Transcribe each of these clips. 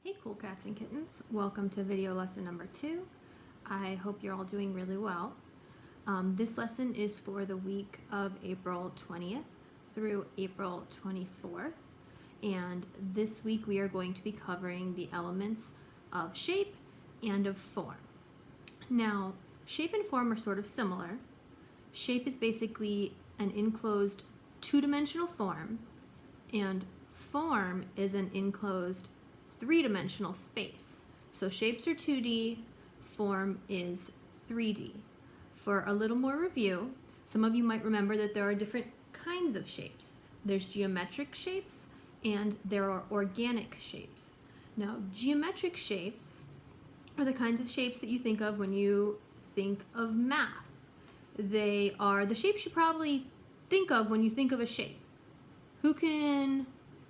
Hey cool cats and kittens, welcome to video lesson number 2. I hope you're all doing really well. This lesson is for the week of April 20th through April 24th, and this week we are going to be covering the elements of shape and of form. Now, shape and form are sort of similar. Shape is basically an enclosed two-dimensional form, and form is an enclosed three-dimensional space. So shapes are 2D, form is 3D. For a little more review, some of you might remember that there are different kinds of shapes. There's geometric shapes and there are organic shapes. Now, geometric shapes are the kinds of shapes that you think of when you think of math. They are the shapes you probably think of when you think of a shape. Who can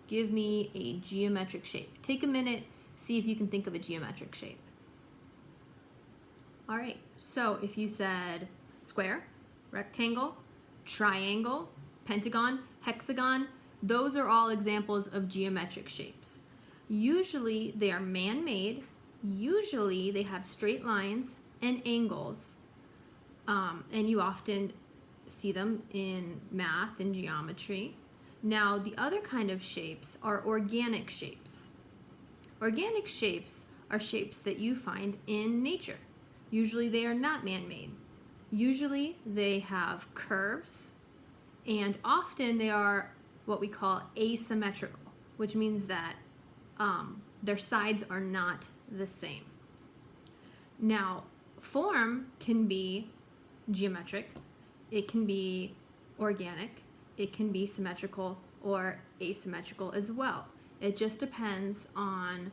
give me a geometric shape? Take a minute, see if you can think of a geometric shape. All right, so if you said square, rectangle, triangle, pentagon, hexagon, those are all examples of geometric shapes. Usually they are man-made, usually they have straight lines and angles, and you often see them in math and geometry. Now, the other kind of shapes are organic shapes. Organic shapes are shapes that you find in nature. Usually they are not man-made. Usually they have curves, and often they are what we call asymmetrical, which means that their sides are not the same. Now, form can be geometric, it can be organic, it can be symmetrical or asymmetrical as well. It just depends on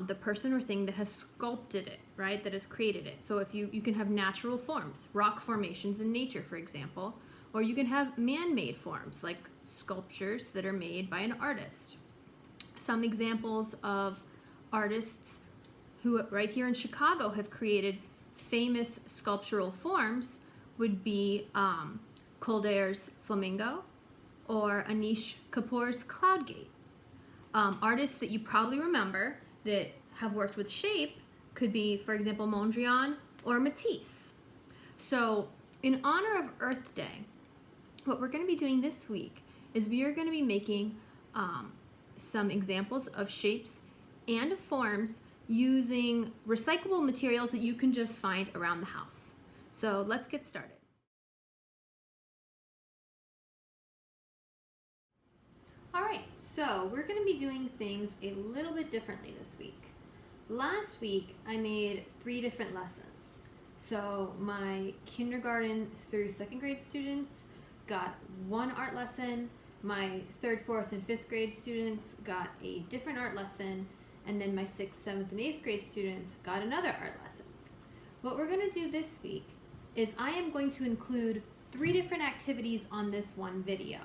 the person or thing that has sculpted it, right? That has created it. So if you can have natural forms, rock formations in nature, for example, or you can have man-made forms like sculptures that are made by an artist. Some examples of artists who right here in Chicago have created famous sculptural forms would be Colder's Flamingo or Anish Kapoor's Cloudgate. Artists that you probably remember that have worked with shape could be, for example, Mondrian or Matisse. So in honor of Earth Day, what we're going to be doing this week is we are going to be making some examples of shapes and forms using recyclable materials that you can just find around the house. So let's get started. All right, so we're going to be doing things a little bit differently this week. Last week, I made 3 different lessons. So my kindergarten through 2nd grade students got one art lesson, my 3rd, 4th, and 5th grade students got a different art lesson, and then my 6th, 7th, and 8th grade students got another art lesson. What we're going to do this week is I am going to include 3 different activities on this one video.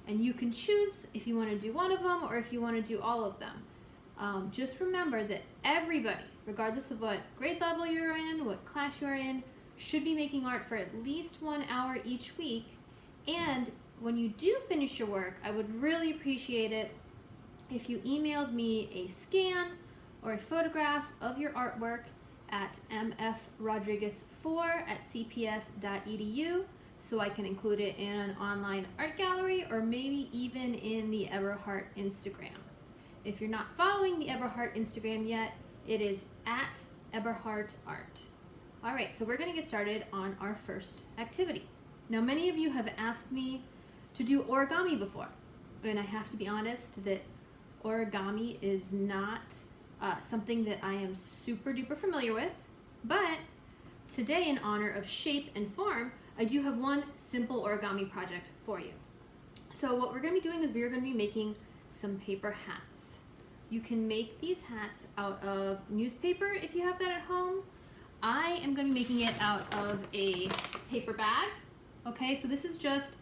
And you can choose if you want to do one of them or if you want to do all of them. Just remember that everybody, regardless of what grade level you're in, what class you're in, should be making art for at least 1 hour each week. And when you do finish your work, I would really appreciate it if you emailed me a scan or a photograph of your artwork at mfrodriguez4@cps.edu. so I can include it in an online art gallery or maybe even in the Eberhart Instagram. If you're not following the Eberhart Instagram yet, it is at Eberhart Art. All right, so we're gonna get started on our first activity. Now, many of you have asked me to do origami before, and I have to be honest that origami is not something that I am super duper familiar with, but today, in honor of shape and form, I do have one simple origami project for you. So what we're going to be doing is we are going to be making some paper hats. You can make these hats out of newspaper if you have that at home. I am going to be making it out of a paper bag. Okay, so this is just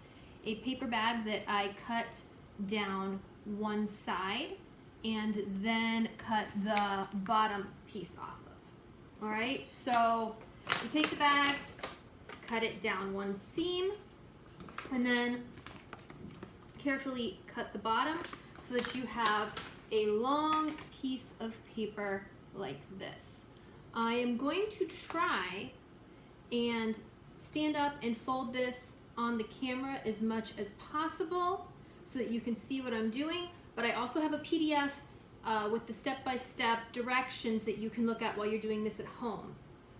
a paper bag that I cut down one side and then cut the bottom piece off of. All right, so you take the bag, cut it down one seam, and then carefully cut the bottom so that you have a long piece of paper like this. I am going to try and stand up and fold this on the camera as much as possible so that you can see what I'm doing, but I also have a PDF with the step-by-step directions that you can look at while you're doing this at home.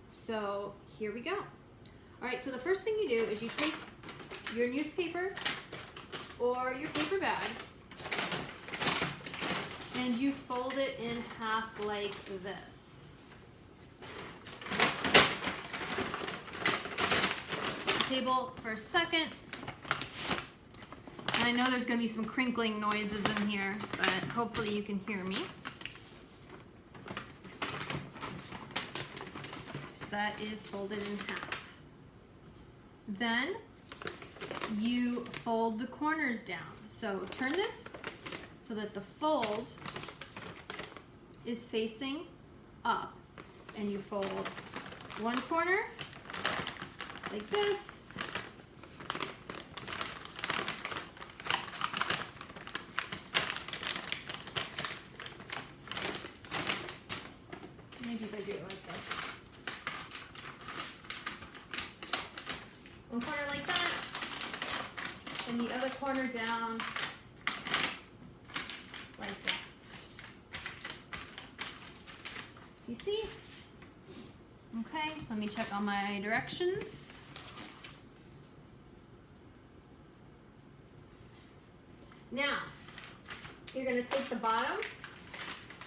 So here we go. All right, so the first thing you do is you take your newspaper or your paper bag and you fold it in half like this. Table for a second. And I know there's going to be some crinkling noises in here, but hopefully you can hear me. So that is folded in half. Then you fold the corners down. So turn this so that the fold is facing up, and you fold one corner like this, maybe if I do it like this, one corner like that, and the other corner down like that. You see? Okay, let me check all my directions. Now, you're going to take the bottom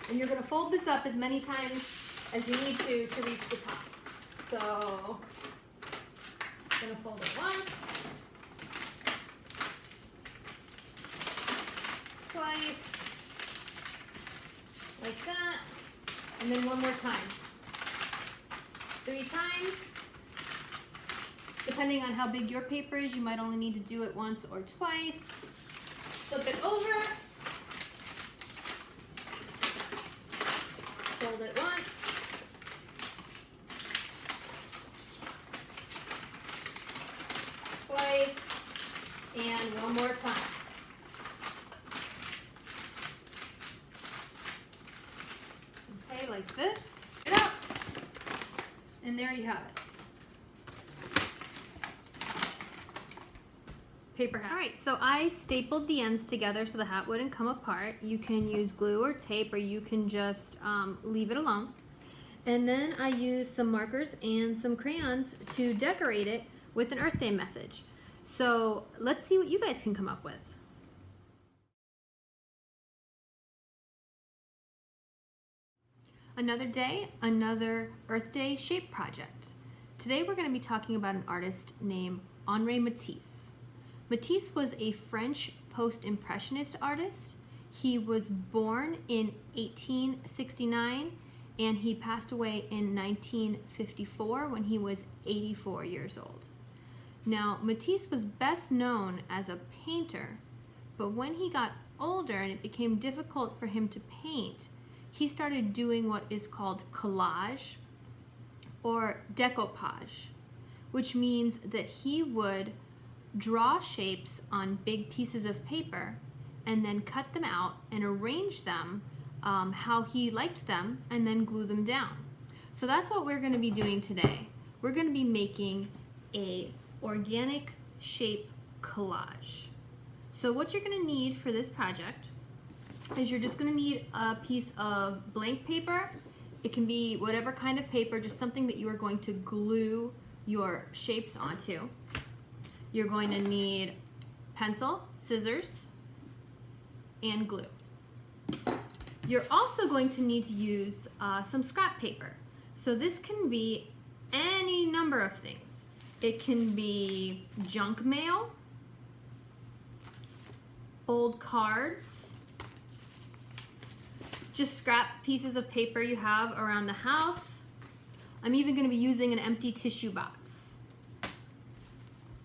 and you're going to fold this up as many times as you need to reach the top. So, I'm going to fold it once, twice, like that, and then one more time. 3 times. Depending on how big your paper is, you might only need to do it once or twice. Flip it over. Fold it once. Twice. And one more time. Okay, like this. Get up. And there you have it. Paper hat. All right, so I stapled the ends together so the hat wouldn't come apart. You can use glue or tape, or you can just leave it alone. And then I used some markers and some crayons to decorate it with an Earth Day message. So let's see what you guys can come up with. Another day, another Earth Day shape project. Today we're going to be talking about an artist named Matisse. Matisse was a French post-impressionist artist. He was born in 1869 and he passed away in 1954 when he was 84 years old. Now, Matisse was best known as a painter, but when he got older and it became difficult for him to paint, he started doing what is called collage or decoupage, which means that he would draw shapes on big pieces of paper and then cut them out and arrange them how he liked them and then glue them down. So that's what we're going to be doing today. We're going to be making a organic shape collage. So what you're going to need for this project is you're just going to need a piece of blank paper. It can be whatever kind of paper, just something that you are going to glue your shapes onto. You're going to need pencil, scissors, and glue. You're also going to need to use some scrap paper. So this can be any number of things. It can be junk mail, old cards, just scrap pieces of paper you have around the house. I'm even going to be using an empty tissue box.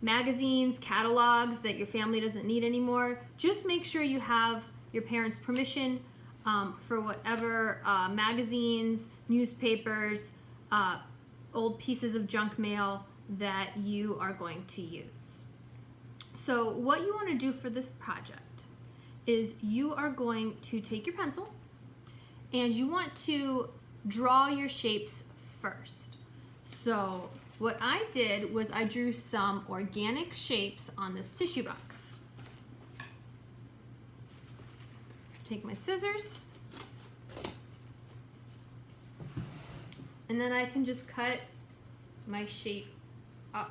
Magazines, catalogs that your family doesn't need anymore. Just make sure you have your parents' permission for whatever magazines, newspapers, old pieces of junk mail that you are going to use. So what you want to do for this project is you are going to take your pencil and you want to draw your shapes first. So what I did was I drew some organic shapes on this tissue box. Take my scissors, and then I can just cut my shape out.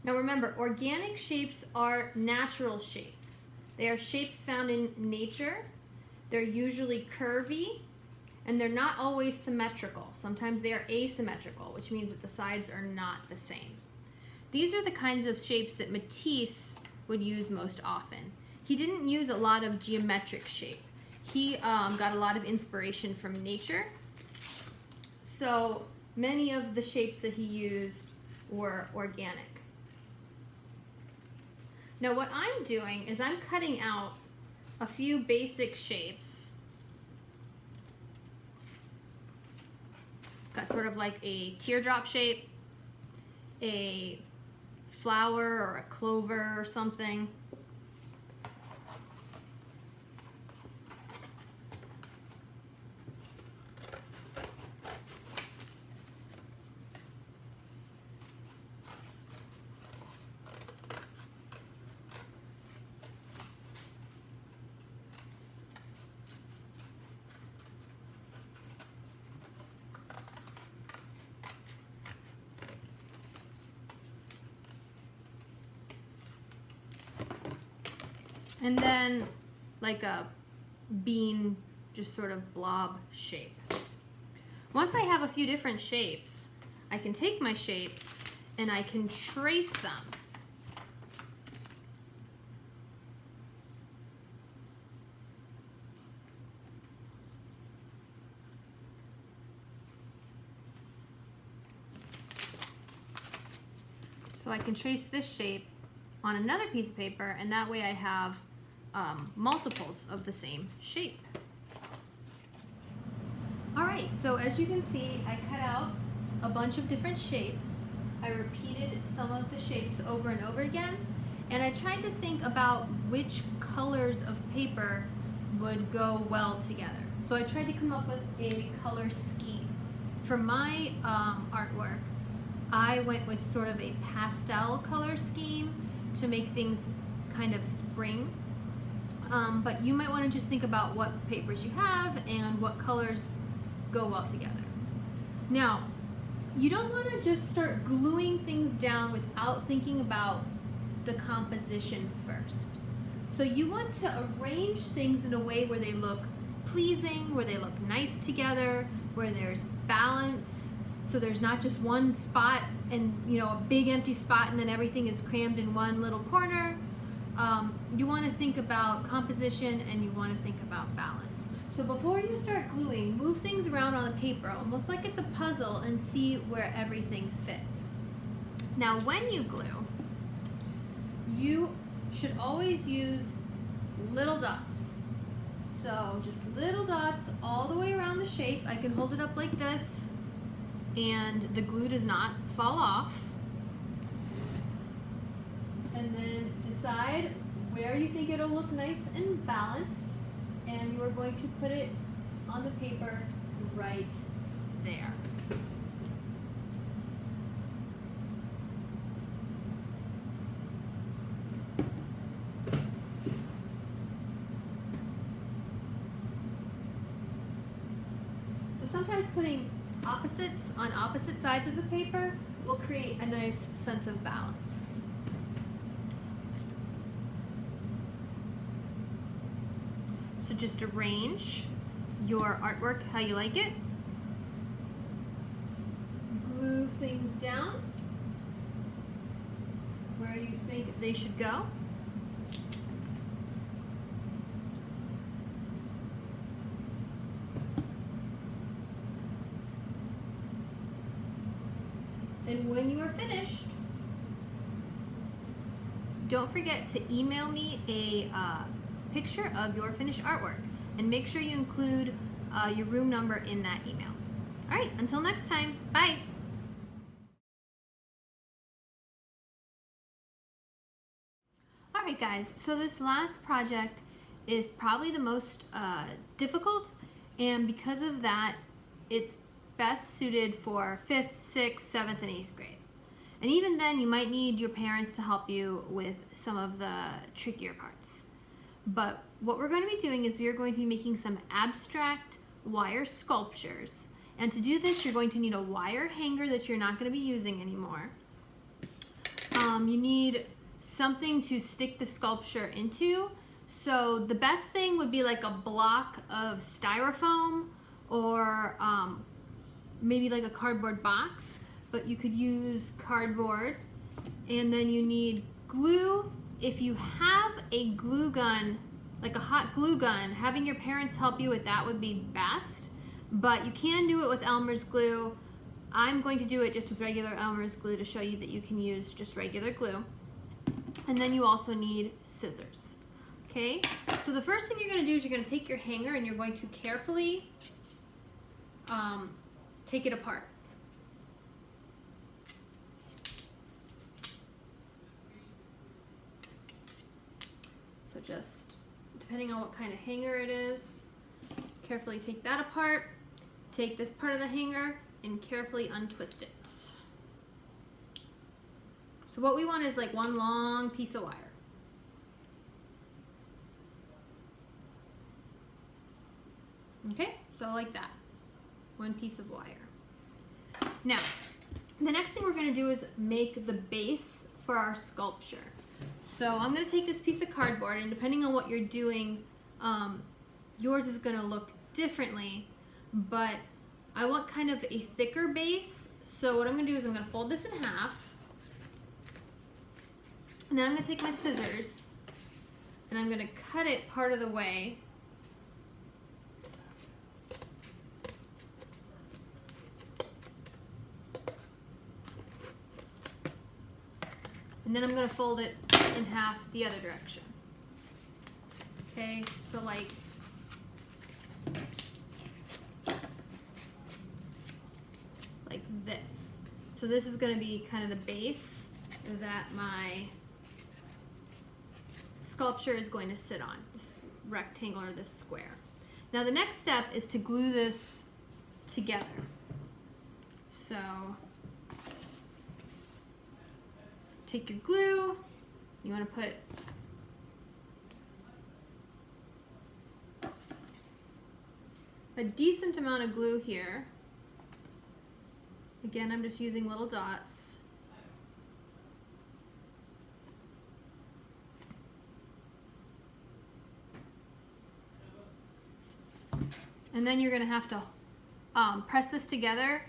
Now remember, organic shapes are natural shapes. They are shapes found in nature. They're usually curvy, and they're not always symmetrical. Sometimes they are asymmetrical, which means that the sides are not the same. These are the kinds of shapes that Matisse would use most often. He didn't use a lot of geometric shape. He got a lot of inspiration from nature. So many of the shapes that he used were organic. Now what I'm doing is I'm cutting out a few basic shapes. Got sort of like a teardrop shape, a flower or a clover or something. And then like a bean, just sort of blob shape. Once I have a few different shapes, I can take my shapes and I can trace them. So I can trace this shape on another piece of paper, and that way I have multiples of the same shape. All right, so as you can see, I cut out a bunch of different shapes. I repeated some of the shapes over and over again, and I tried to think about which colors of paper would go well together. So I tried to come up with a color scheme. For my artwork, I went with sort of a pastel color scheme to make things kind of spring. But you might want to just think about what papers you have and what colors go well together. Now, you don't want to just start gluing things down without thinking about the composition first. So you want to arrange things in a way where they look pleasing, where they look nice together, where there's balance, so there's not just one spot and a big empty spot and then everything is crammed in one little corner. You want to think about composition and you want to think about balance. So before you start gluing, move things around on the paper, almost like it's a puzzle, and see where everything fits. Now when you glue, you should always use little dots. So just little dots all the way around the shape. I can hold it up like this and the glue does not fall off. And then decide where you think it'll look nice and balanced, and you are going to put it on the paper right there. So sometimes putting opposites on opposite sides of the paper will create a nice sense of balance. So just arrange your artwork how you like it. Glue things down where you think they should go. And when you are finished, don't forget to email me a picture of your finished artwork, and make sure you include your room number in that email. All right, until next time, bye. Alright guys, so this last project is probably the most difficult, and because of that, it's best suited for 5th, 6th, 7th, and 8th grade. And even then, you might need your parents to help you with some of the trickier parts. But what we're going to be doing is we are going to be making some abstract wire sculptures. And to do this, you're going to need a wire hanger that you're not going to be using anymore. You need something to stick the sculpture into. So the best thing would be like a block of styrofoam or maybe like a cardboard box, but you could use cardboard. And then you need glue. If you have a glue gun, like a hot glue gun, having your parents help you with that would be best, but you can do it with Elmer's glue. I'm going to do it just with regular Elmer's glue to show you that you can use just regular glue. And then you also need scissors. Okay, so the first thing you're going to do is you're going to take your hanger and you're going to carefully take it apart. So just depending on what kind of hanger it is, carefully take that apart. Take this part of the hanger and carefully untwist it. So what we want is like one long piece of wire. Okay, so like that, one piece of wire. Now, the next thing we're going to do is make the base for our sculpture. So I'm going to take this piece of cardboard, and depending on what you're doing, yours is going to look differently, but I want kind of a thicker base. So what I'm going to do is I'm going to fold this in half, and then I'm going to take my scissors and I'm going to cut it part of the way. And then I'm going to fold it in half the other direction. Okay, so like this. So this is going to be kind of the base that my sculpture is going to sit on, this rectangle or this square. Now the next step is to glue this together. So take your glue, you want to put a decent amount of glue here. Again, I'm just using little dots. And then you're going to have to press this together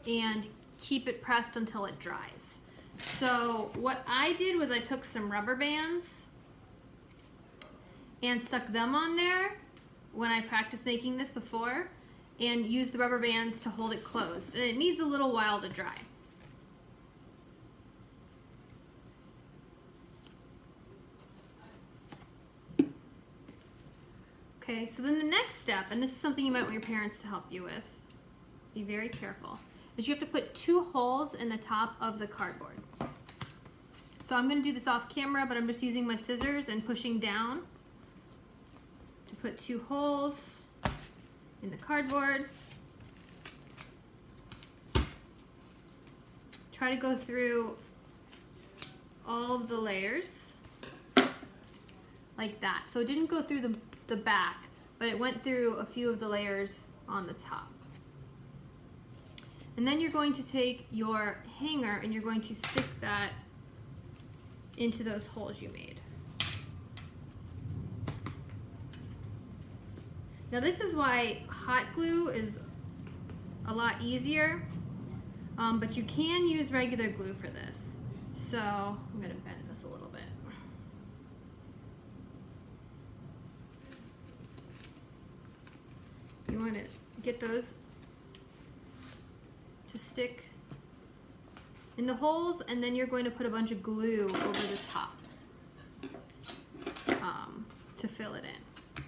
and keep it pressed until it dries. So what I did was I took some rubber bands and stuck them on there when I practiced making this before, and used the rubber bands to hold it closed. And it needs a little while to dry. Okay, so then the next step, and this is something you might want your parents to help you with, be very careful, is you have to put 2 holes in the top of the cardboard. So I'm going to do this off camera, but I'm just using my scissors and pushing down to put 2 holes in the cardboard. Try to go through all of the layers like that. So it didn't go through the back, but it went through a few of the layers on the top. And then you're going to take your hanger and you're going to stick that into those holes you made. Now this is why hot glue is a lot easier, but you can use regular glue for this. So I'm going to bend this a little bit. You want to get those to stick in the holes, and then you're going to put a bunch of glue over the top to fill it in.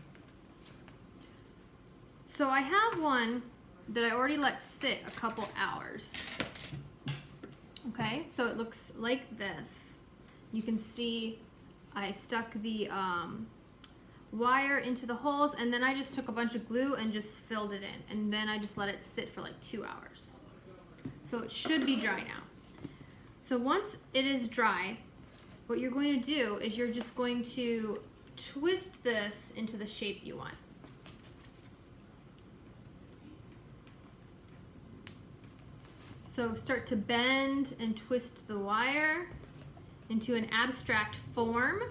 So I have one that I already let sit a couple hours. Okay, so it looks like this. You can see I stuck the wire into the holes, and then I just took a bunch of glue and just filled it in, and then I just let it sit for like 2 hours. So it should be dry now. So once it is dry, what you're going to do is you're just going to twist this into the shape you want. So start to bend and twist the wire into an abstract form.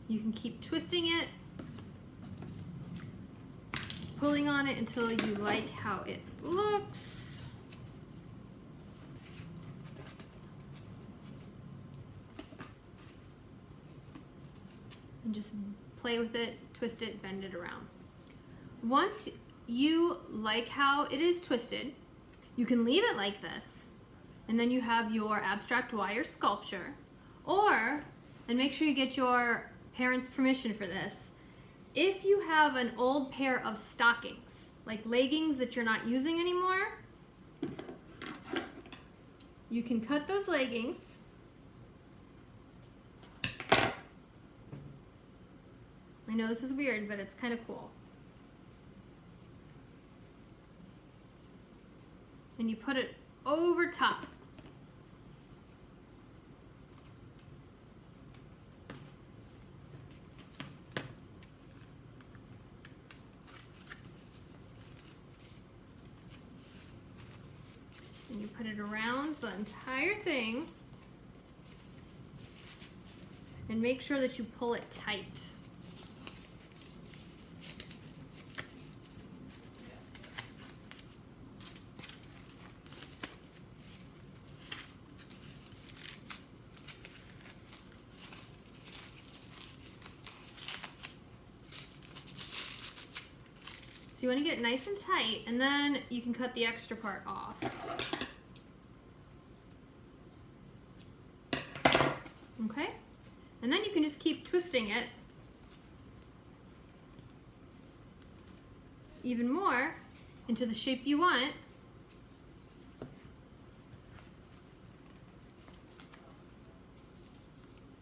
You can keep twisting it, pulling on it until you like how it looks. And just play with it, twist it, bend it around. Once you like how it is twisted, you can leave it like this, and then you have your abstract wire sculpture. Or, and make sure you get your parents' permission for this, if you have an old pair of stockings, like leggings that you're not using anymore, you can cut those leggings I know this is weird, but it's kind of cool. And you put it over top. And you put it around the entire thing. And make sure that you pull it tight. So you want to get it nice and tight, and then you can cut the extra part off. Okay? And then you can just keep twisting it even more into the shape you want.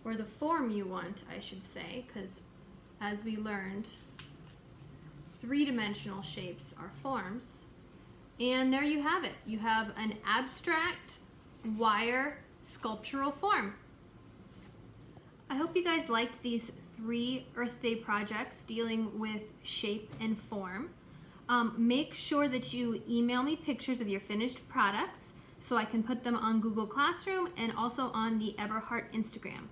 Or the form you want, I should say, because as we learned, three-dimensional shapes are forms. And there you have it. You have an abstract wire sculptural form. I hope you guys liked these 3 Earth Day projects dealing with shape and form. Make sure that you email me pictures of your finished products so I can put them on Google Classroom and also on the Eberhardt Instagram.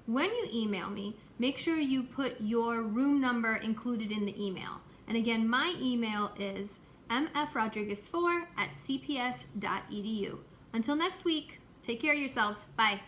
When you email me, make sure you put your room number included in the email. And again, my email is mfrodriguez4@cps.edu. Until next week, take care of yourselves. Bye.